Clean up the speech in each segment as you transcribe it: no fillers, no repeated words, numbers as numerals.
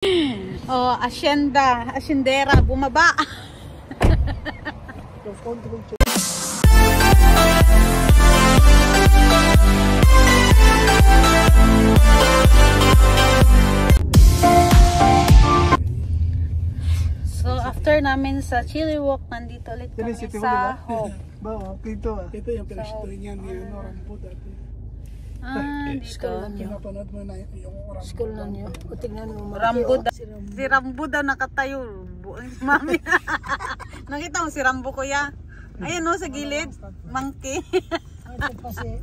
Oh, asyendera, bumaba. So, after namin sa Chili Walk, nandito ulit kami sa Hope. Dito yung pinasitoy niya ni Rambo dati. Dito. Pinapanood mo na yung Rambo. School na niyo. O tingnan mo. Si Rambo daw nakatayo. Mami. Nakita mo si Rambo, kuya? Ayan o, sa gilid. Monkey. Ito kasi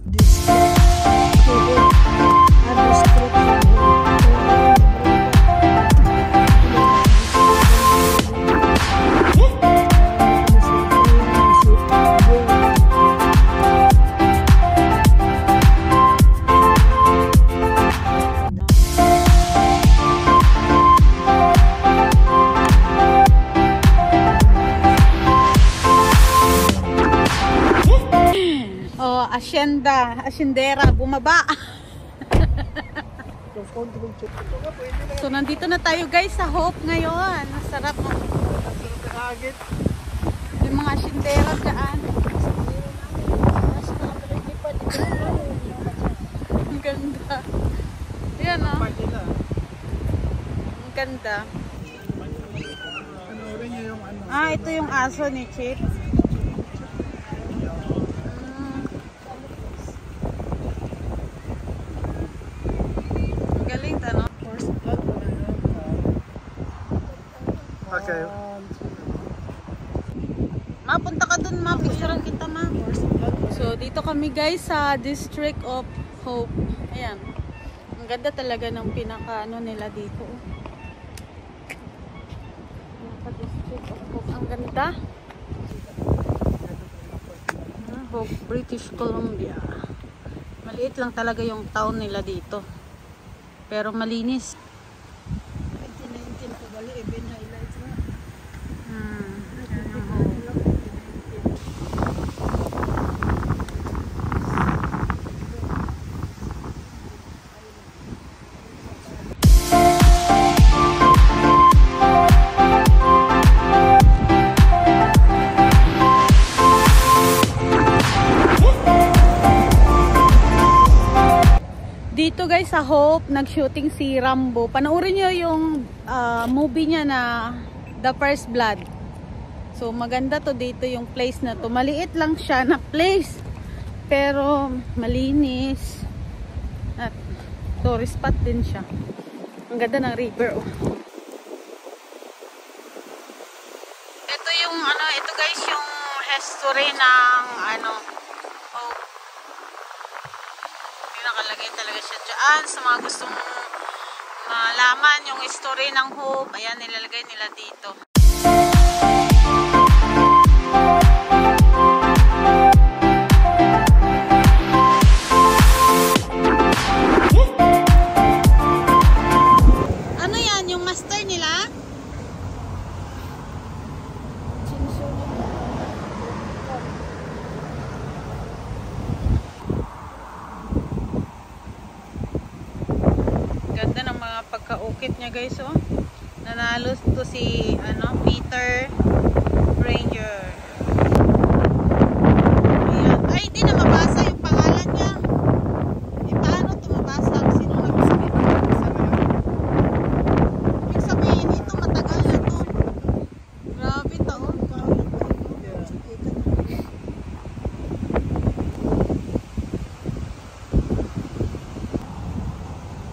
asyendera, bumaba. So, nandito na tayo guys sa Hope ngayon. Masarap. Yung mga asyendera dyan. Ang ganda. Yan o. Ang ganda. Ito yung aso ni Chip. Okay. Mapunta ka dun, mapicturean kita, ma. So, dito kami guys sa District of Hope. Ayan. Ang ganda talaga ng pinaka-ano nila dito. District of Hope. Ang ganda. Hope, British Columbia. Maliit lang talaga yung town nila dito. Pero malinis. Dito guys sa Hope, nag-shooting si Rambo. Panoorin nyo yung movie niya na The First Blood. So maganda to dito yung place na to. Maliit lang siya na place. Pero malinis. At tourist spot din siya. Ang ganda ng river. Ito yung ito guys yung history ng Hope. Nakalagay talaga siya dyan sa mga gustong malaman yung history ng Hope. Ayan, nilalagay nila dito. Ano yan? Yung master nila? Ganda ng mga pagkaukit niya guys, oh. Nanalo to si Peter Ranger. Ayan. Ay, hindi na mabasa yung pangalan niya. Paano ito mabasa? Sino nagsabi? Ibig sabihin, ito matagal na to. Grabe to, oh.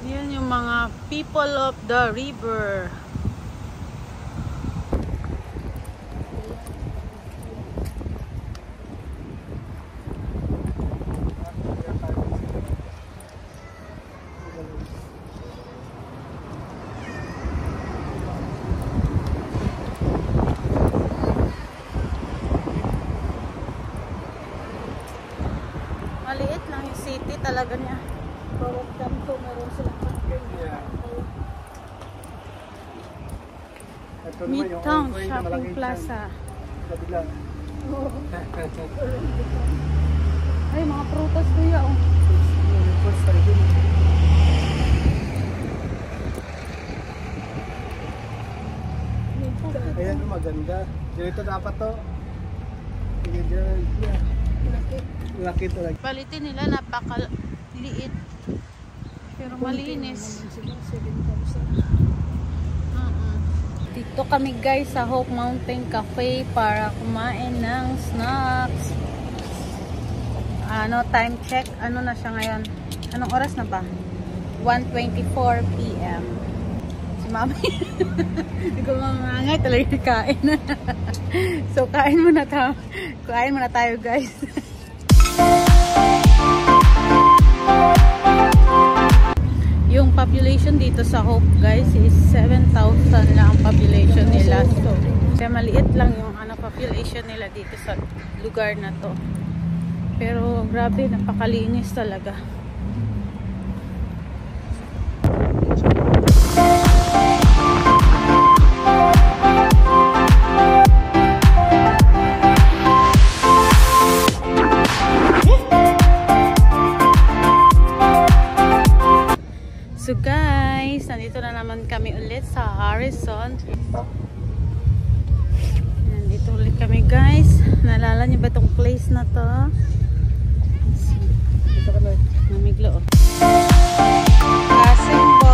Yan yung mga people of the river. Maliit lang yung city talaga niya. bawat kanto meron silang parking. Midtown Shopping Plaza. Ay, mga prutas kuya, oh. Ayan, maganda. Ganito dapat to. Sige dyan. Laki talaga. Palitin nila, napakaliit. Pero malinis. Dito kami guys sa Hope Mountain Cafe para kumain ng snacks. Time check. Ano na siya ngayon? Anong oras na ba? 1:24 PM. Si Mami. Hindi ko mamangangay talaga kain. So kain muna tayo guys. Yung population dito sa Hope guys is 7,000 lang ang population nila. So kaya maliit lang yung population nila dito sa lugar na to. Pero grabe, napakalinis talaga. So guys, nandito na naman kami ulit sa Harrison. Nandito ulit kami guys. Naalala niyo ba itong place na to? Dito ka na. Namiglo. Simple.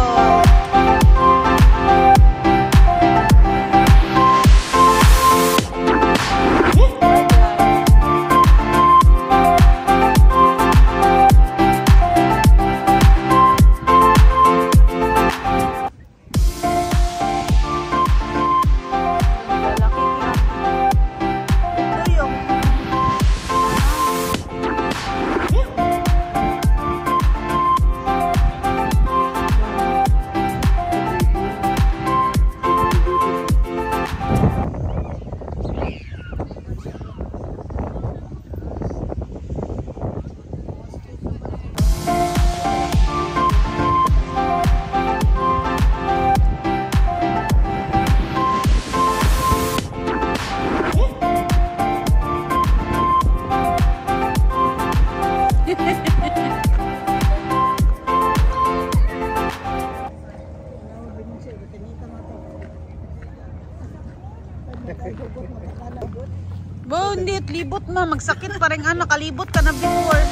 Bo, hindi at libot ma. Magsakit pa rin kalibot ka na before.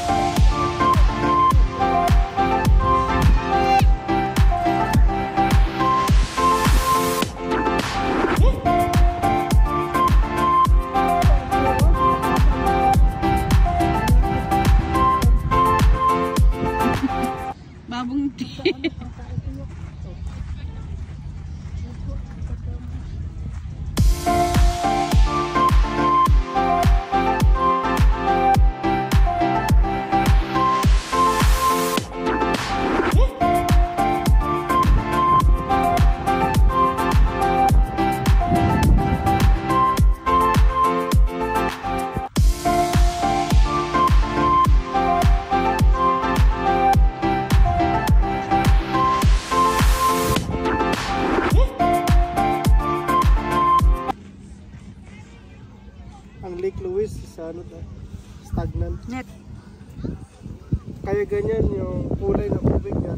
Babong Ang Lake Louise sa stagnant. net. Kaya ganyan yung kulay ng tubig niya.